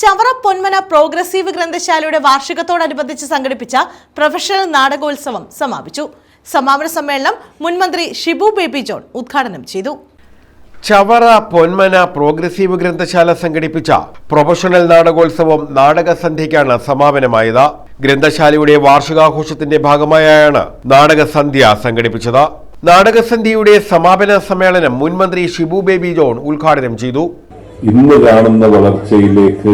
Chavara Ponmana progressive ഗ്രന്ഥശാലയുടെ വാർഷികത്തോടനുബന്ധിച്ച് സംഘടിപ്പിച്ച professional നാടകോത്സവം സമാപിച്ചു. സമാപന സമ്മേളനം മുൻമന്ത്രി ഷിബു ബേബി ജോൺ ഉദ്ഘാടനം ചെയ്തു. ചവറ പൊന്മന പ്രോഗ്രസീവ് ഗ്രന്ഥശാല സംഘടിപ്പിച്ച പ്രൊഫഷണൽ നാടകോത്സവം നാടകസന്ധ്യയ്ക്കാണ് സമാപനമായത്. ഗ്രന്ഥശാലയുടെ വാർഷികാഘോഷത്തിന്റെ ഭാഗമായാണ് നാടകസന്ധ്യ സംഘടിപ്പിച്ചത്. നാടകസന്ധ്യയുടെ സമാപന സമ്മേളനം മുൻമന്ത്രി ഷിബു ബേബി ജോൺ ഉദ്ഘാടനം ചെയ്തു. ഇന്ന് കാണുന്ന വളർച്ചയിലേക്ക്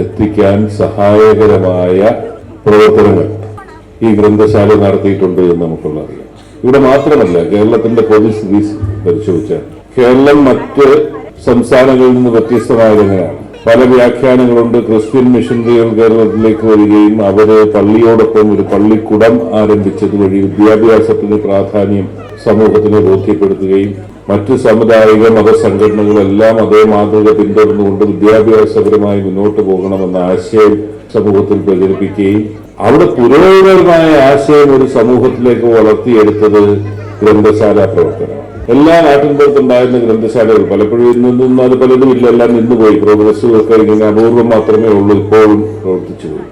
എത്തിക്കാൻ സഹായകരമായ പ്രവർത്തനങ്ങൾ ഈ ഗ്രന്ഥശാല നടത്തിയിട്ടുണ്ട് എന്ന് നമുക്കുള്ളറിയാം. ഇവിടെ മാത്രമല്ല, കേരളത്തിന്റെ പൊതുസ്ഥിതി പരിശോധിച്ചാൽ കേരളം മറ്റ് സംസ്ഥാനങ്ങളിൽ നിന്ന് വ്യത്യസ്തമായതെങ്ങനെയാണ്? പല വ്യാഖ്യാനങ്ങളുണ്ട്. ക്രിസ്ത്യൻ മിഷനറികൾ കേരളത്തിലേക്ക് വരികയും അവര് പള്ളിയോടൊപ്പം ഒരു പള്ളിക്കുടം ആരംഭിച്ചത് വഴി വിദ്യാഭ്യാസത്തിന് പ്രാധാന്യം സമൂഹത്തിന് ബോധ്യപ്പെടുത്തുകയും മറ്റ് സാമുദായിക മതസംഘടനകളെല്ലാം അതേ മാതൃക പിന്തുടർന്നുകൊണ്ട് വിദ്യാഭ്യാസപരമായി മുന്നോട്ട് പോകണമെന്ന ആശയം സമൂഹത്തിൽ പ്രചരിപ്പിക്കുകയും അവിടെ പുരോഗമനമായ ആശയം ഒരു സമൂഹത്തിലേക്ക് വളർത്തിയെടുത്തത് ഗ്രന്ഥശാല പ്രവർത്തനം. എല്ലാ നാട്ടിൻപുറത്തുണ്ടായിരുന്ന ഗ്രന്ഥശാലകൾ പലപ്പോഴും ഇന്നൊന്നും അത് പലതും ഇല്ല, എല്ലാം നിന്നുപോയി. പ്രോഗ്രസീവ് ഒക്കെ ഇങ്ങനെ അപൂർവം മാത്രമേ ഉള്ളൂ ഇപ്പോഴും പ്രവർത്തിച്ചു പോയി.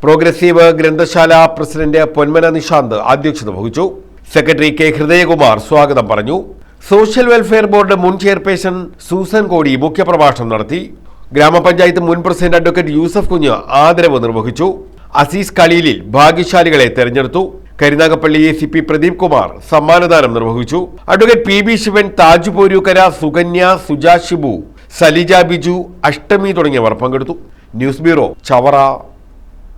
പ്രോഗ്രസീവ് ഗ്രന്ഥശാല പ്രസിഡന്റ് പൊന്മന നിഷാന്ത് അധ്യക്ഷത വഹിച്ചു. സെക്രട്ടറി കെ ഹൃദയകുമാർ സ്വാഗതം പറഞ്ഞു. സോഷ്യൽ വെൽഫെയർ ബോർഡ് മുൻ ചെയർപേഴ്സൺ സൂസൻ കോടി മുഖ്യപ്രഭാഷണം നടത്തി. ഗ്രാമപഞ്ചായത്ത് മുൻ പ്രസിഡന്റ് അഡ്വക്കേറ്റ് യൂസഫ് കുഞ്ഞ് ആദരവ് നിർവഹിച്ചു. അസീസ് ഖലീലിൽ ഭാഗ്യശാലികളെ തെരഞ്ഞെടുത്തു. കരുനാഗപ്പള്ളി ACP പ്രദീപ് കുമാർ സമ്മാനദാനം നിർവഹിച്ചു. അഡ്വക്കേറ്റ് PB ശിവൻ, താജ് പോരൂക്കര, സുകന്യ, സുജാ ഷിബു, സലിജ ബിജു, അഷ്ടമി തുടങ്ങിയവർ പങ്കെടുത്തു. News bureau, Chavara.